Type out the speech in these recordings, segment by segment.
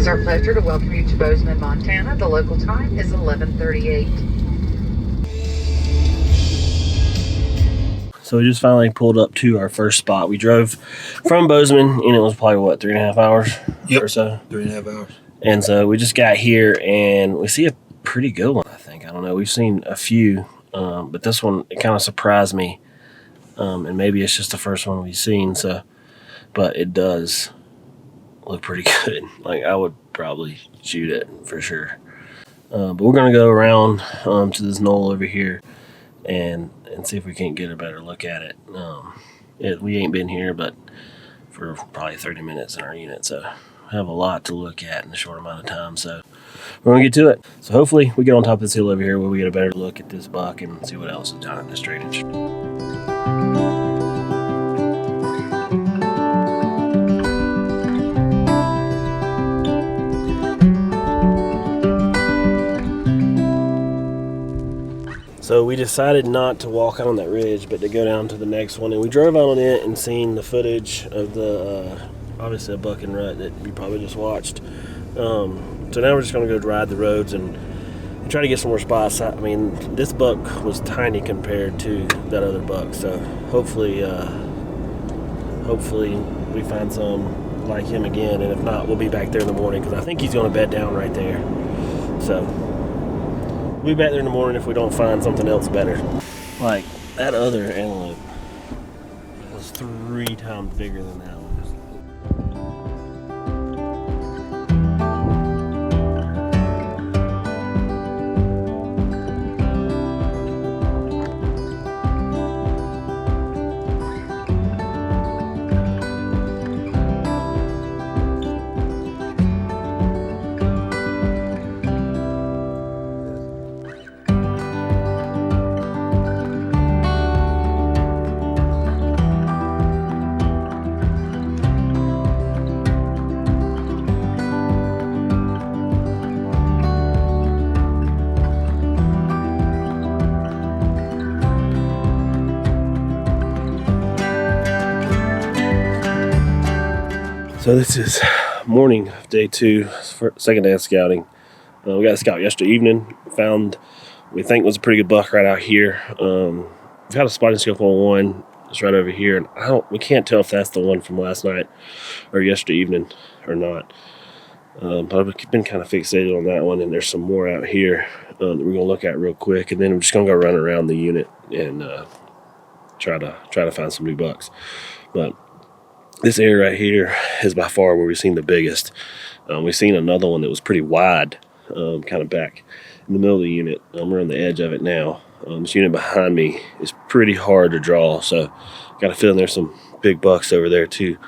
is our pleasure to welcome you to Bozeman, Montana. The local time is 11:38. So we just finally pulled up to our first spot. We drove from Bozeman, and it was probably, what, 3.5 hours or so? 3.5 hours. And so we just got here, and we see a pretty good one, I think. I don't know. We've seen a few, but this one, it kind of surprised me. And maybe it's just the first one we've seen, but it does look pretty good. Like, I would probably shoot it for sure. But we're going to go around to this knoll over here and see if we can't get a better look at it. We ain't been here but for probably 30 minutes in our unit, so we have a lot to look at in a short amount of time. So we're going to get to it. So hopefully we get on top of this hill over here where we get a better look at this buck and see what else is down in this drainage. So we decided not to walk out on that ridge, but to go down to the next one. And we drove out on it and seen the footage of the, obviously a buck and rut that you probably just watched. So now we're just gonna go ride the roads and try to get some more spots. I mean, this buck was tiny compared to that other buck. So hopefully we find some like him again. And if not, we'll be back there in the morning because I think he's gonna bed down right there. So we'll be back there in the morning if we don't find something else better. Like that other antelope was 3 times bigger than that one. So this is morning of day 2, second day of scouting. We got a scout yesterday evening. Found, we think was a pretty good buck right out here. We've had a spotting scope on one. It's right over here, and we can't tell if that's the one from last night or yesterday evening or not. But I've been kind of fixated on that one, and there's some more out here that we're gonna look at real quick, and then we're just gonna go run around the unit and try to find some new bucks. But this area right here is by far where we've seen the biggest. We've seen another one that was pretty wide, kind of back in the middle of the unit. We're on the edge of it now. This unit behind me is pretty hard to draw, so got a feeling there's some big bucks over there too.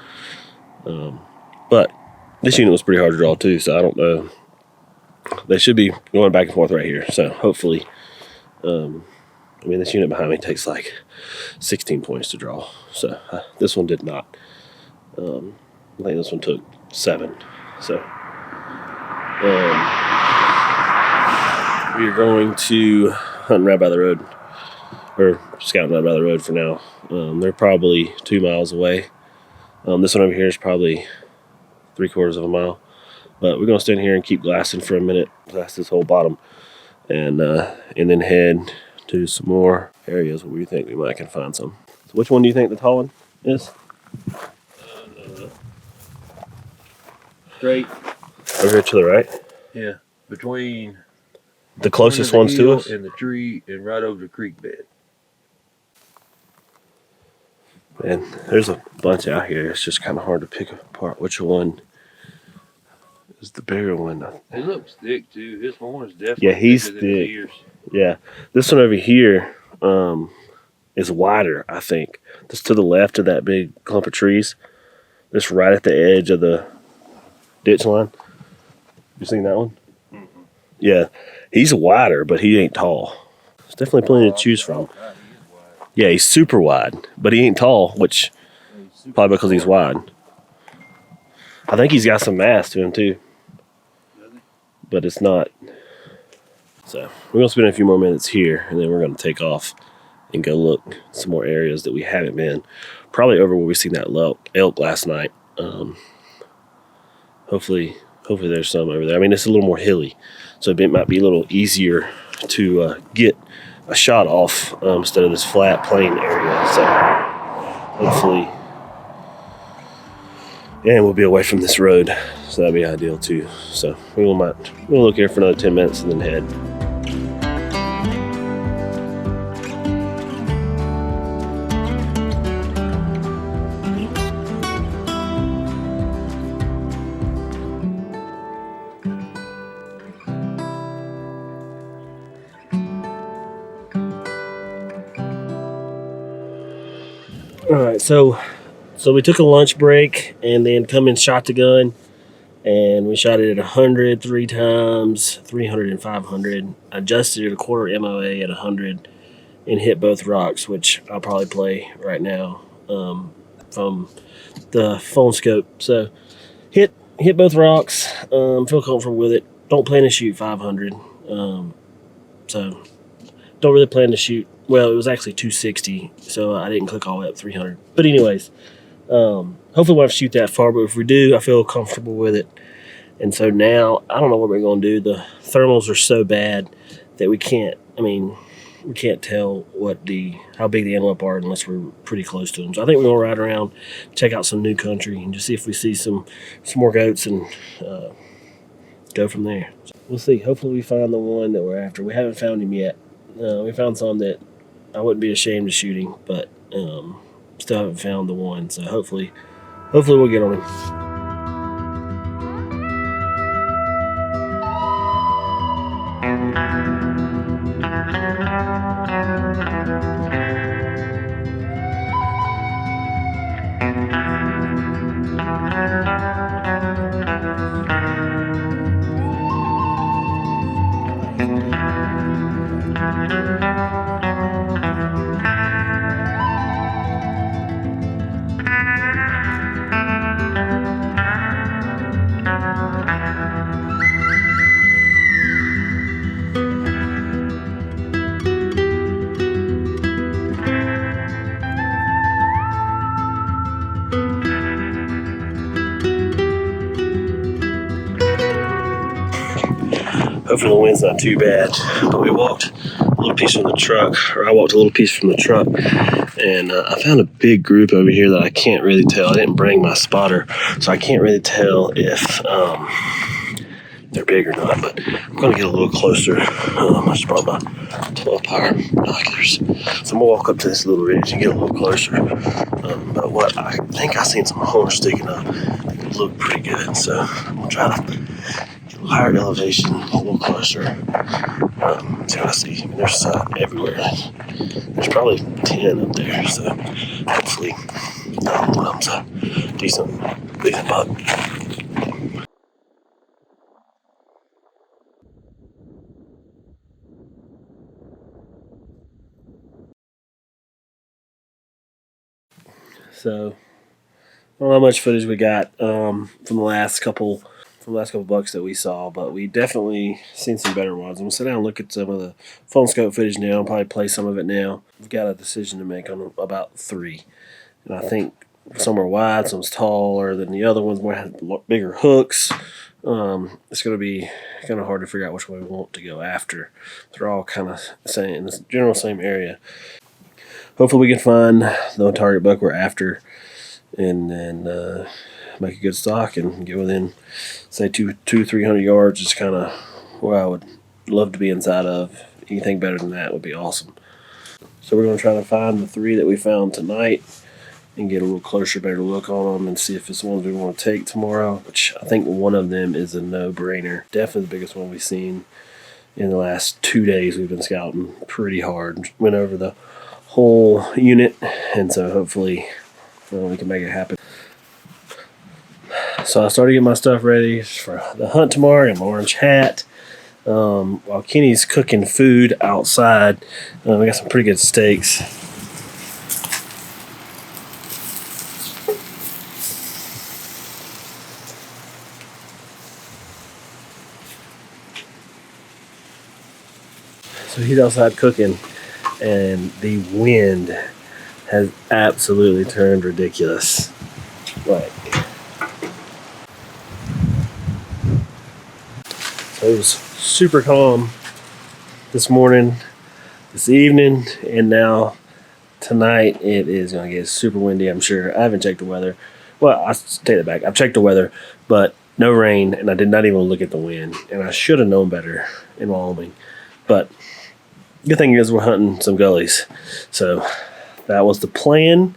But this unit was pretty hard to draw too, so I don't know. They should be going back and forth right here, so hopefully. I mean, this unit behind me takes like 16 points to draw, so this one did not. I think this one took 7. So we are going to hunt right by the road, or scouting right by the road for now. They're probably 2 miles away. This one over here is probably 3/4 of a mile. But we're gonna stand here and keep glassing for a minute, glass this whole bottom, and then head to some more areas where we think we might can find some. So which one do you think the tall one is? Straight. Over here to the right? Yeah. Between the closest ones to us? And the tree and right over the creek bed. Man, there's a bunch out here. It's just kind of hard to pick apart which one is the bigger one. He looks thick too. His horn is definitely he's thicker than his thick. ears. Yeah. This one over here is wider, I think. Just to the left of that big clump of trees. Just right at the edge of the ditch line. You seen that one? Mm-hmm. Yeah. He's wider, but he ain't tall. There's definitely plenty to choose from. Yeah, he's super wide, but he ain't tall, which probably because he's wide. I think he's got some mass to him too, but it's not. So we're gonna spend a few more minutes here, and then we're gonna take off and go look at some more areas that we haven't been. Probably over where we seen that elk last night. Hopefully hopefully there's some over there. I mean, it's a little more hilly, so it might be a little easier to get a shot off instead of this flat plain area. So hopefully, and we'll be away from this road, so that'd be ideal too. So we'll look here for another 10 minutes and then head. All right, so we took a lunch break and then come and shot the gun, and we shot it at 100 3 times, 300 and 500. Adjusted it a quarter MOA at 100 and hit both rocks, which I'll probably play right now from the phone scope. So hit both rocks. Feel comfortable with it. Don't plan to shoot 500. So don't really plan to shoot. Well, it was actually 260, so I didn't click all the way up 300. But anyways, hopefully we won't shoot that far, but if we do, I feel comfortable with it. And so now, I don't know what we're going to do. The thermals are so bad that we can't tell how big the antelope are unless we're pretty close to them. So I think we're going to ride around, check out some new country, and just see if we see some more goats and go from there. So we'll see. Hopefully we find the one that we're after. We haven't found him yet. We found some that I wouldn't be ashamed of shooting, but still haven't found the one. So hopefully we'll get on him. Hopefully the wind's not too bad, but we walked a little piece from the truck, or I walked a little piece from the truck, and I found a big group over here that I can't really tell. I didn't bring my spotter, so I can't really tell if they're big or not, but I'm going to get a little closer. I just brought my 12-power binoculars. So I'm going to walk up to this little ridge and get a little closer. But what I think I seen some horns sticking up. They look pretty good, so I'm going to try to get a higher elevation, a little closer. See what I see. I mean, there's everywhere. There's probably 10 up there, so hopefully one of them's a decent buck. So I don't know how much footage we got from the last couple bucks that we saw, but we definitely seen some better ones. I'm gonna sit down and look at some of the phone scope footage now. I'll probably play some of it now. We've got a decision to make on about 3, and I think some are wide, some's taller than the other ones. More had bigger hooks. It's gonna be kind of hard to figure out which way we want to go after. They're all kind of same in the general same area. Hopefully we can find the target buck we're after, and then make a good stock and get within, say, 200-300 yards. Is kind of where I would love to be inside of. Anything better than that would be awesome. So we're going to try to find the 3 that we found tonight and get a little closer, better look on them, and see if it's the ones we want to take tomorrow, which I think one of them is a no-brainer. Definitely the biggest one we've seen in the last 2 days. We've been scouting pretty hard. Went over the whole unit, and so hopefully we can make it happen. So I started getting my stuff ready for the hunt tomorrow. I got my orange hat. While Kenny's cooking food outside, we got some pretty good steaks. So he's outside cooking, and the wind has absolutely turned ridiculous. Like, It was super calm this morning, this evening, and now tonight it is going to get super windy, I'm sure. I haven't checked the weather. Well, I take that back. I've checked the weather, but no rain, and I did not even look at the wind. And I should have known better in Wyoming. But good thing is we're hunting some gullies. So that was the plan.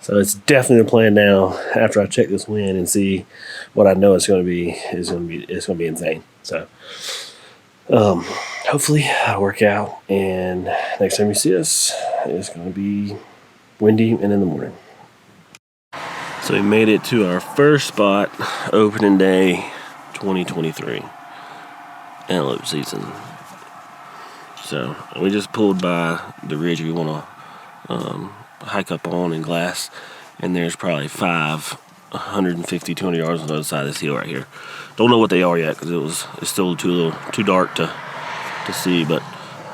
So it's definitely the plan now. After I check this wind and see what I know it's going to be, it's going to be insane. So hopefully it'll work out. And next time you see us, it's going to be windy and in the morning. So we made it to our first spot, opening day 2023, antelope season. So we just pulled by the ridge we want to hike up on in Glass, and there's probably 150, 200 yards on the other side of this hill right here. Don't know what they are yet because it's still too dark to see, but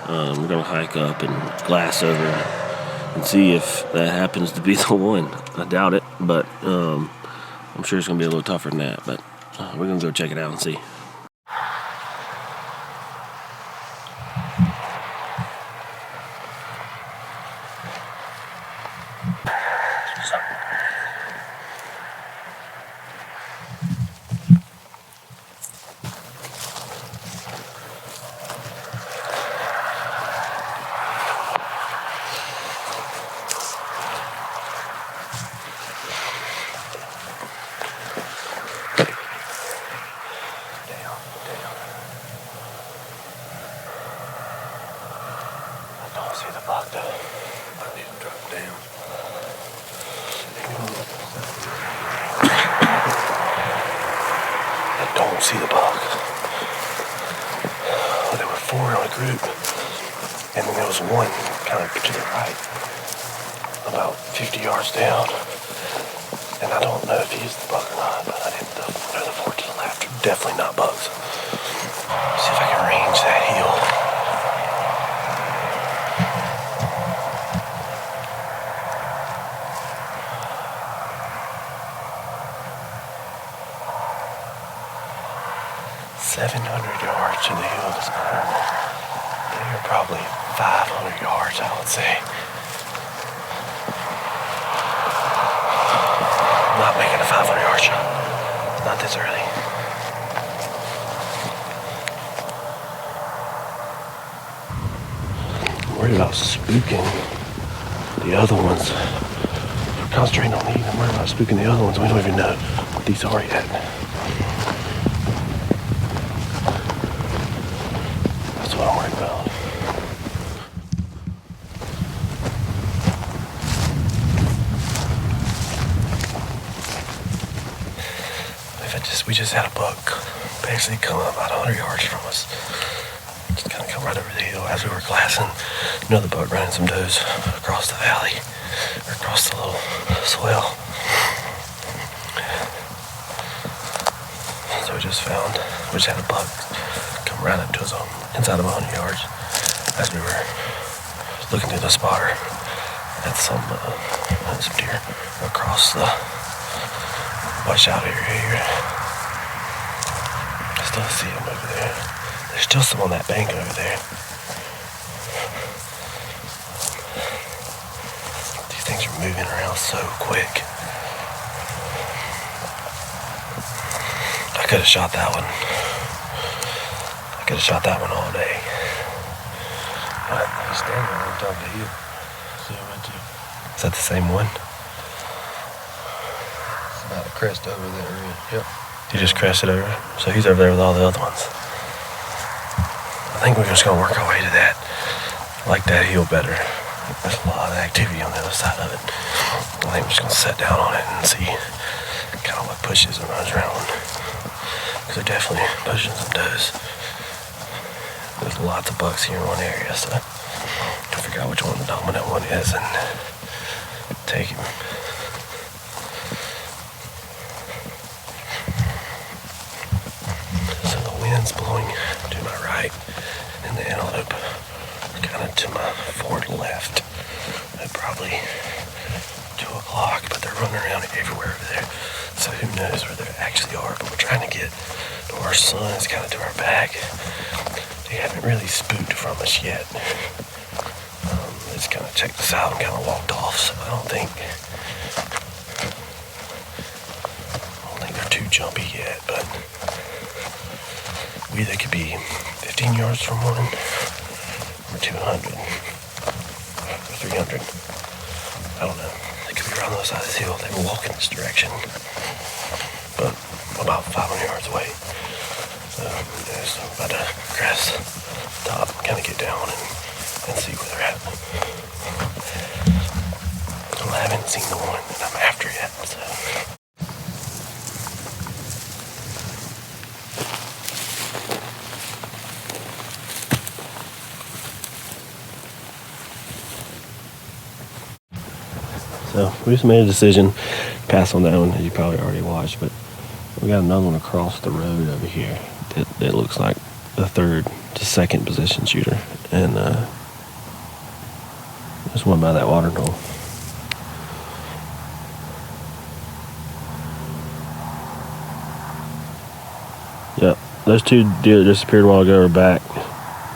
we're gonna hike up and glass over and see if that happens to be the one. I doubt it, but I'm sure it's gonna be a little tougher than that. But we're gonna go check it out and see. Don't see the buck. Well, there were 4 in a group, and then there was one kind of to the right, about 50 yards down. And I don't know if he's the buck or not, but I didn't know the 4 to the left are definitely not bucks. See if I can range that hill. To the hill this morning. They are probably 500 yards, I would say. I'm not making a 500-yard shot. Not this early. I'm worried about spooking the other ones. We're concentrating on these. I'm worried about spooking the other ones. We don't even know what these are yet. What I'm worried about. We just had a buck basically come up about 100 yards from us. Just kind of come right over the hill as we were glassing. Another buck running some does across the valley, or across the little swell. So we just had a buck come right up to us on inside of 100 yards as we were looking through the spotter at some deer across the washout area here. I still see them over there. There's still some on that bank over there. These things are moving around so quick. I could have shot that one. I could have shot that one all day. But he's standing on top of the hill. So I went to. Is that the same one? It's about to crest over that area. Yep. You just crested over? So he's over there with all the other ones. I think we're just going to work our way to that. I like that hill better. There's a lot of activity on the other side of it. I think we're just going to sit down on it and see kind of what pushes and runs around. Because they're definitely pushing some does. There's lots of bucks here in one area, so to figure out which one the dominant one is and take him. So the wind's blowing to my right, and the antelope are kind of to my forward left at probably 2 o'clock, but they're running around everywhere over there. So who knows where they actually are, but we're trying to get to where our sun is kind of to our back. They haven't really spooked from us yet. They just kind of checked us out and kind of walked off, so I don't think they're too jumpy yet, but we either could be 15 yards from one or 200 or 300. I don't know. They could be around the other side of this hill. They were walking this direction, but about 500 yards away. So I'm about to crest top, kind of get down and see where they're at. I haven't seen the one that I'm after yet, so. So we just made a decision, pass on that one, as you probably already watched, but we got another one across the road over here that looks like the third to second position shooter, and there's one by that water hole. Yep, those two deer that disappeared a while ago are back.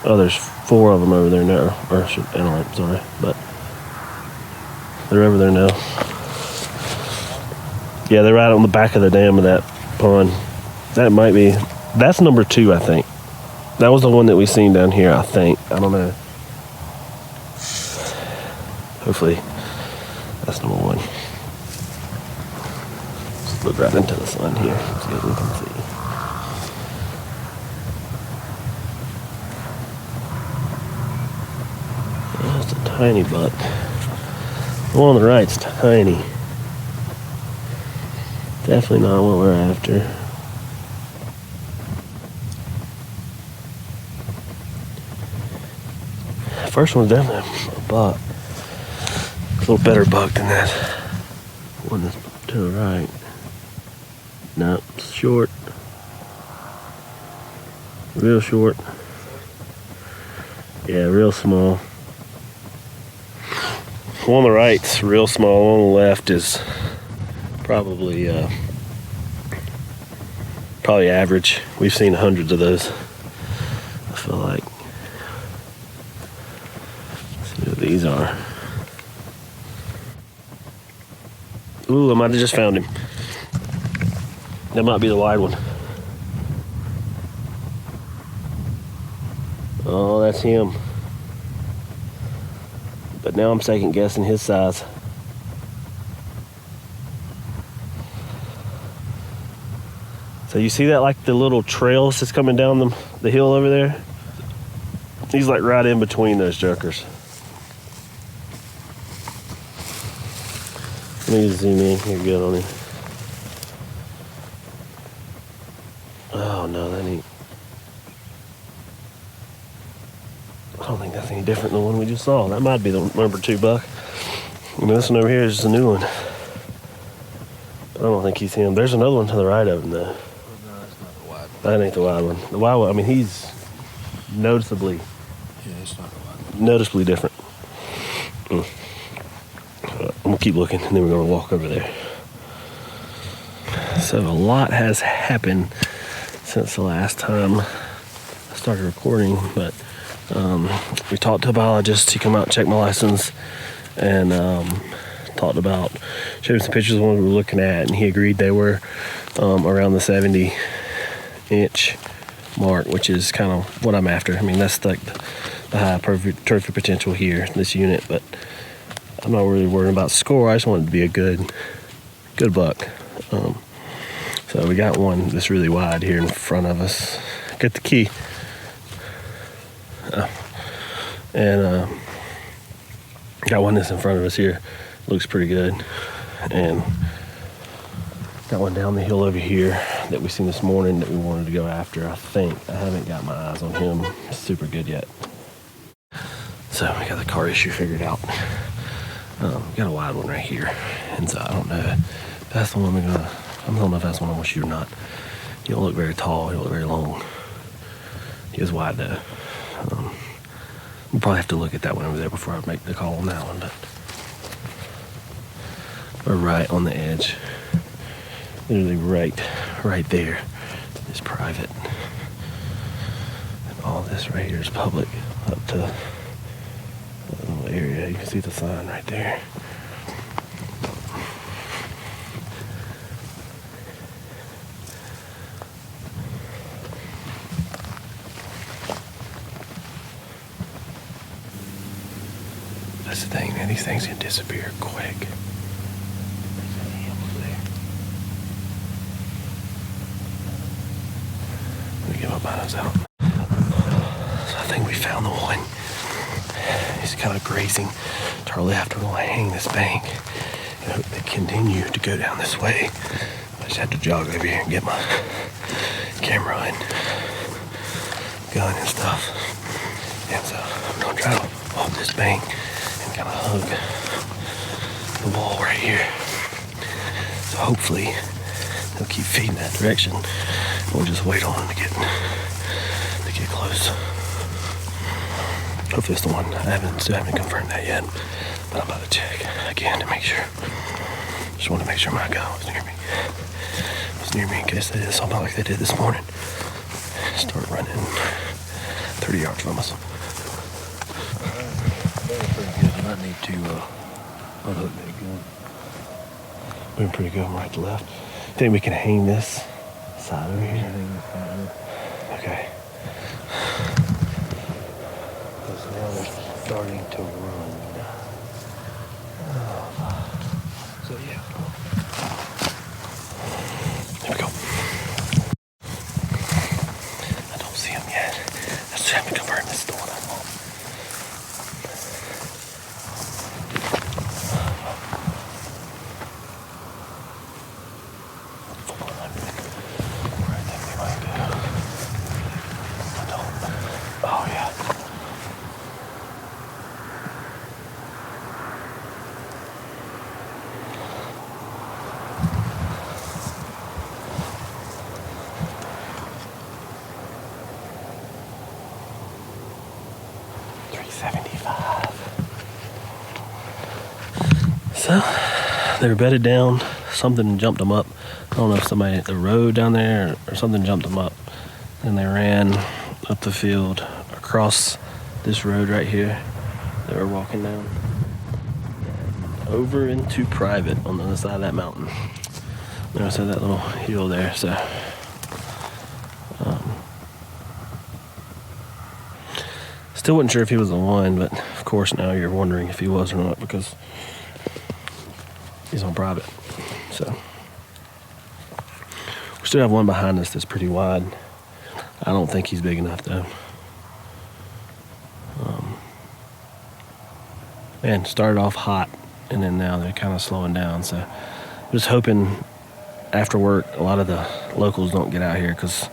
Oh, there's 4 of them over there now, or Antelope, sorry, but they're over there now. Yeah, they're right on the back of the dam of that pond. That might be, that's number 2, I think. That was the one that we seen down here, I think. I don't know. Hopefully, that's number 1. Just look right into the sun here, so we can see. That's a tiny buck. The one on the right's tiny. Definitely not what we're after. First one's definitely a buck. A little better buck than that one that's to the right. No, it's short. Real short. Yeah, real small. The one on the right's real small. The one on the left is probably average. We've seen hundreds of those, I feel like. Let's see what these are. Ooh, I might have just found him. That might be the wide one. Oh, that's him. But now I'm second guessing his size. So you see that, like the little trails that's coming down the hill over there? He's like right in between those jokers. Let me zoom in here good on him. Oh no, that ain't. I don't think that's any different than the one we just saw. That might be the number 2 buck. You know, this one over here is just a new one. I don't think he's him. There's another one to the right of him though. No, that's not the wide one. That ain't the wide one. The wide one, I mean, he's noticeably It's not the wide one. noticeably different. I'm gonna keep looking, and then we're gonna walk over there. So a lot has happened since the last time I started recording, but we talked to a biologist. He come out and checked my license, and talked about, showed him some pictures of the ones we were looking at, and he agreed they were around the 70-inch mark, which is kind of what I'm after. I mean, that's like the high trophy potential here, this unit, but I'm not really worried about score. I just want it to be a good buck. So we got one that's really wide here in front of us. Got the key. And got one that's in front of us here. Looks pretty good. And got one down the hill over here that we seen this morning that we wanted to go after, I think. I haven't got my eyes on him super good yet. So we got the car issue figured out. Got a wide one right here. And so I don't know if that's the one we're gonna, I don't know if that's the one I'm gonna shoot or not. He don't look very tall, he don't look very long. He is wide though. We'll probably have to look at that one over there before I make the call on that one, but we're right on the edge. Literally right there. is private. And all this right here is public up to that little area. You can see the sign right there. That's the thing, man. These things can disappear quick. Let me get my binos out. So I think we found the one. He's kind of grazing to our left. We're going to hang this bank and hope they continue to go down this way. I just have to jog over here and get my camera and gun and stuff. And so I'm going to try to walk this bank and kind of hug the wall right here. So hopefully they'll keep feeding that direction. We'll just wait on them to get close. Hopefully it's the one. Still haven't confirmed that yet, but I'm about to check again to make sure. Just want to make sure my gun was near me. It was near me in case they did something like they did this morning. Start running 30 yards from us. Pretty good. I might need to unhook that gun. Moving pretty good. Right to left. Think we can hang this side over here? Okay. Because now they're starting to run. So yeah. There we go. I don't see him yet. I just haven't confirmed this is the one I want. Where I think they might go. I don't. Oh yeah. So they were bedded down. Something jumped them up. I don't know if somebody at the road down there or something jumped them up. And they ran up the field across this road right here. They were walking down over into private on the other side of that mountain. Notice that little hill there. So still wasn't sure if he was the one, but of course now you're wondering if he was or not because he's on private. So we still have one behind us that's pretty wide. I don't think he's big enough though. Man, started off hot and then now they're kind of slowing down. So I'm just hoping after work a lot of the locals don't get out here because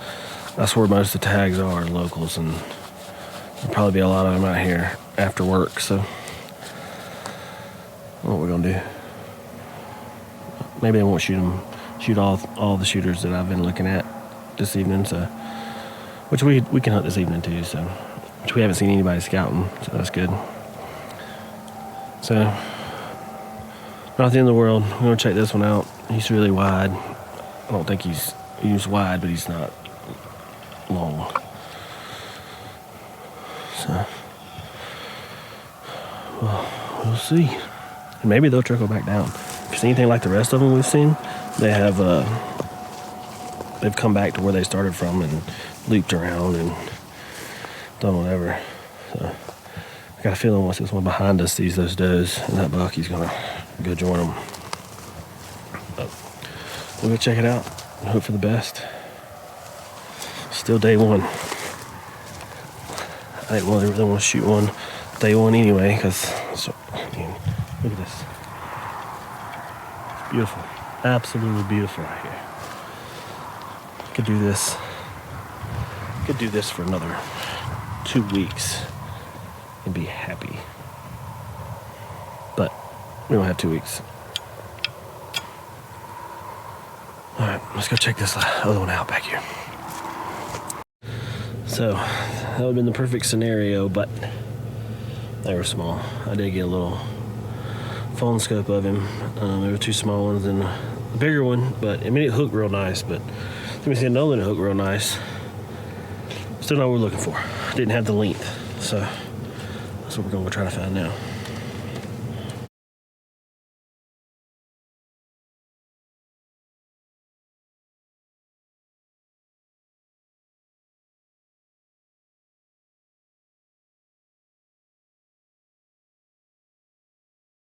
that's where most of the tags are, locals, and there'll probably be a lot of them out here after work. So what we're gonna do? Maybe they won't shoot all the shooters that I've been looking at this evening. So, which we can hunt this evening too. So, which we haven't seen anybody scouting, so that's good. So, not the end of the world. We're gonna check this one out. He's really wide. I don't think he's wide, but he's not long. So, well, we'll see. And maybe they'll trickle back down. If it's anything like the rest of them we've seen, they've come back to where they started from and looped around and done whatever. So I got a feeling once this one behind us sees those does and that buck, he's gonna go join them. But we'll go check it out and hope for the best. Still day one. I didn't really want to shoot one day one anyway, because look at this. Beautiful. Absolutely beautiful right here. Could do this for another 2 weeks and be happy. But we don't have 2 weeks. Alright, let's go check this other one out back here. So, that would have been the perfect scenario, but they were small. I did get a little phone scope of him. There were two small ones and a bigger one, but I mean it hooked real nice, but Let me see another hook real nice. Still not what we're looking for. Didn't have the length, so that's what we're gonna try to find now.